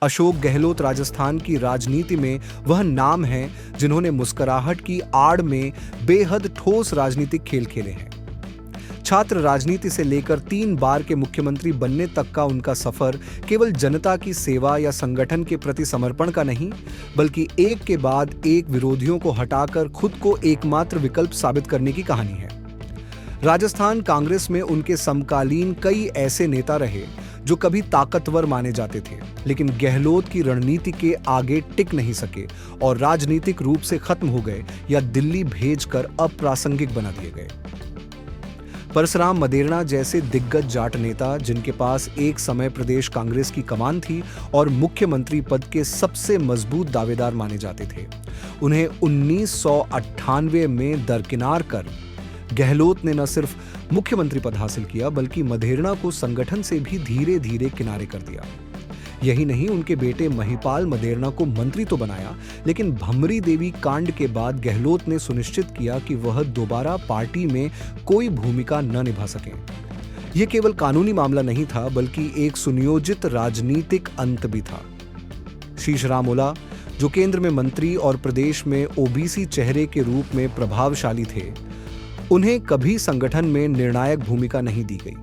अशोक गहलोत राजस्थान की राजनीति में वह नाम हैं जिन्होंने मुस्कुराहट की आड़ में बेहद ठोस राजनीतिक खेल खेले हैं। छात्र राजनीति से लेकर 3 बार के मुख्यमंत्री बनने तक का उनका सफर केवल जनता की सेवा या संगठन के प्रति समर्पण का नहीं, बल्कि एक के बाद एक विरोधियों को हटाकर खुद को एकमात्र विकल्प साबित करने की कहानी है। राजस्थान कांग्रेस में उनके समकालीन कई ऐसे नेता रहे जो कभी ताकतवर माने जाते थे, लेकिन गहलोत की रणनीति के आगे टिक नहीं सके और राजनीतिक रूप से खत्म हो गए या दिल्ली भेजकर अप्रासंगिक बना दिए गए। परसराम मदेरणा जैसे दिग्गज जाट नेता, जिनके पास एक समय प्रदेश कांग्रेस की कमान थी और मुख्यमंत्री पद के सबसे मजबूत दावेदार माने जाते थे, उन्हें 1998 में दरकिनार कर गहलोत ने न सिर्फ मुख्यमंत्री पद हासिल किया, बल्कि मदेरणा को संगठन से भी धीरे धीरे किनारे कर दिया। यही नहीं, उनके बेटे महिपाल मदेरणा को मंत्री तो बनाया, लेकिन भमरी देवी कांड के बाद गहलोत ने सुनिश्चित किया कि वह दोबारा पार्टी में कोई भूमिका न निभा सकें। यह केवल कानूनी मामला नहीं था, बल्कि एक सुनियोजित राजनीतिक अंत भी था। शीशराम ओला, जो केंद्र में मंत्री और प्रदेश में ओबीसी चेहरे के रूप में प्रभावशाली थे, उन्हें कभी संगठन में निर्णायक भूमिका नहीं दी गई।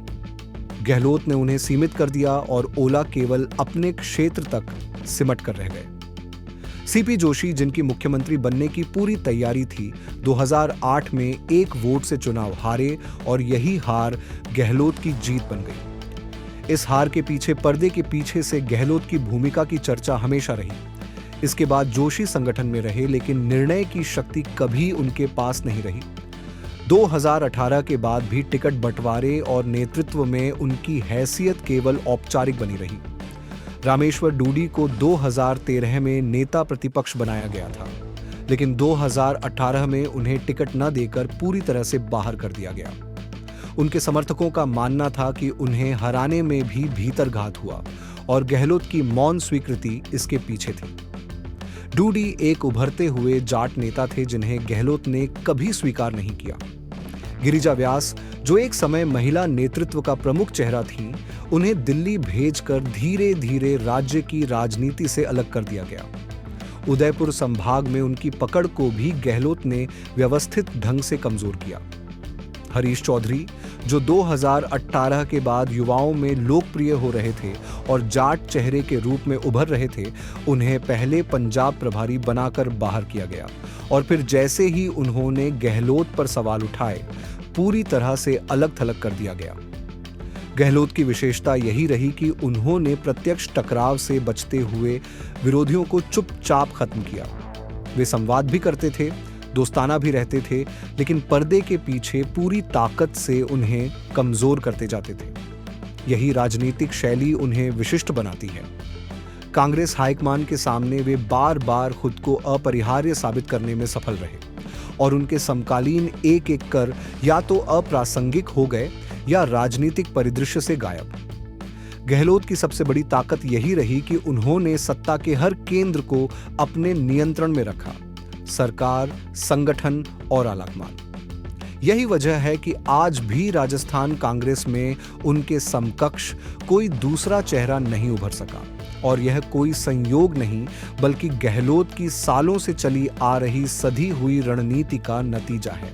गहलोत ने उन्हें सीमित कर दिया और ओला केवल अपने क्षेत्र तक सिमट कर रह गए। सीपी जोशी, जिनकी मुख्यमंत्री बनने की पूरी तैयारी थी, 2008 में 1 वोट से चुनाव हारे और यही हार गहलोत की जीत बन गई। इस हार के पीछे, पर्दे के पीछे से गहलोत की भूमिका की चर्चा हमेशा रही। इसके बाद जोशी संगठन में रहे, लेकिन निर्णय की शक्ति कभी उनके पास नहीं रही। 2018 के बाद भी टिकट बंटवारे और नेतृत्व में उनकी हैसियत केवल औपचारिक बनी रही। रामेश्वर डूडी को 2013 में नेता प्रतिपक्ष बनाया गया था, लेकिन 2018 में उन्हें टिकट न देकर पूरी तरह से बाहर कर दिया गया। उनके समर्थकों का मानना था कि उन्हें हराने में भी भीतरघात हुआ और गहलोत की मौन स्वीकृति इसके पीछे थी। डूडी एक उभरते हुए जाट नेता थे जिन्हें गहलोत ने कभी स्वीकार नहीं किया। गिरिजा व्यास, जो एक समय महिला नेतृत्व का प्रमुख चेहरा थी, उन्हें दिल्ली भेजकर धीरे धीरे राज्य की राजनीति से अलग कर दिया गया। उदयपुर संभाग में उनकी पकड़ को भी गहलोत ने व्यवस्थित ढंग से कमजोर किया। हरीश चौधरी, जो 2018 के बाद युवाओं में लोकप्रिय हो रहे थे और जाट चेहरे के रूप में उभर रहे थे, उन्हें पहले पंजाब प्रभारी बनाकर बाहर किया गया और फिर जैसे ही उन्होंने गहलोत पर सवाल उठाए, पूरी तरह से अलग थलग कर दिया गया। गहलोत की विशेषता यही रही कि उन्होंने प्रत्यक्ष टकराव से बचते हुए विरोधियों को चुपचाप खत्म किया। वे संवाद भी करते थे, दोस्ताना भी रहते थे, लेकिन पर्दे के पीछे पूरी ताकत से उन्हें कमजोर करते जाते थे। यही राजनीतिक शैली उन्हें विशिष्ट बनाती है। कांग्रेस हाईकमान के सामने वे बार बार खुद को अपरिहार्य साबित करने में सफल रहे और उनके समकालीन एक एक कर या तो अप्रासंगिक हो गए या राजनीतिक परिदृश्य से गायब। गहलोत की सबसे बड़ी ताकत यही रही कि उन्होंने सत्ता के हर केंद्र को अपने नियंत्रण में रखा, सरकार, संगठन और आलाकमान। यही वजह है कि आज भी राजस्थान कांग्रेस में उनके समकक्ष कोई दूसरा चेहरा नहीं उभर सका और यह कोई संयोग नहीं, बल्कि गहलोत की सालों से चली आ रही सधी हुई रणनीति का नतीजा है।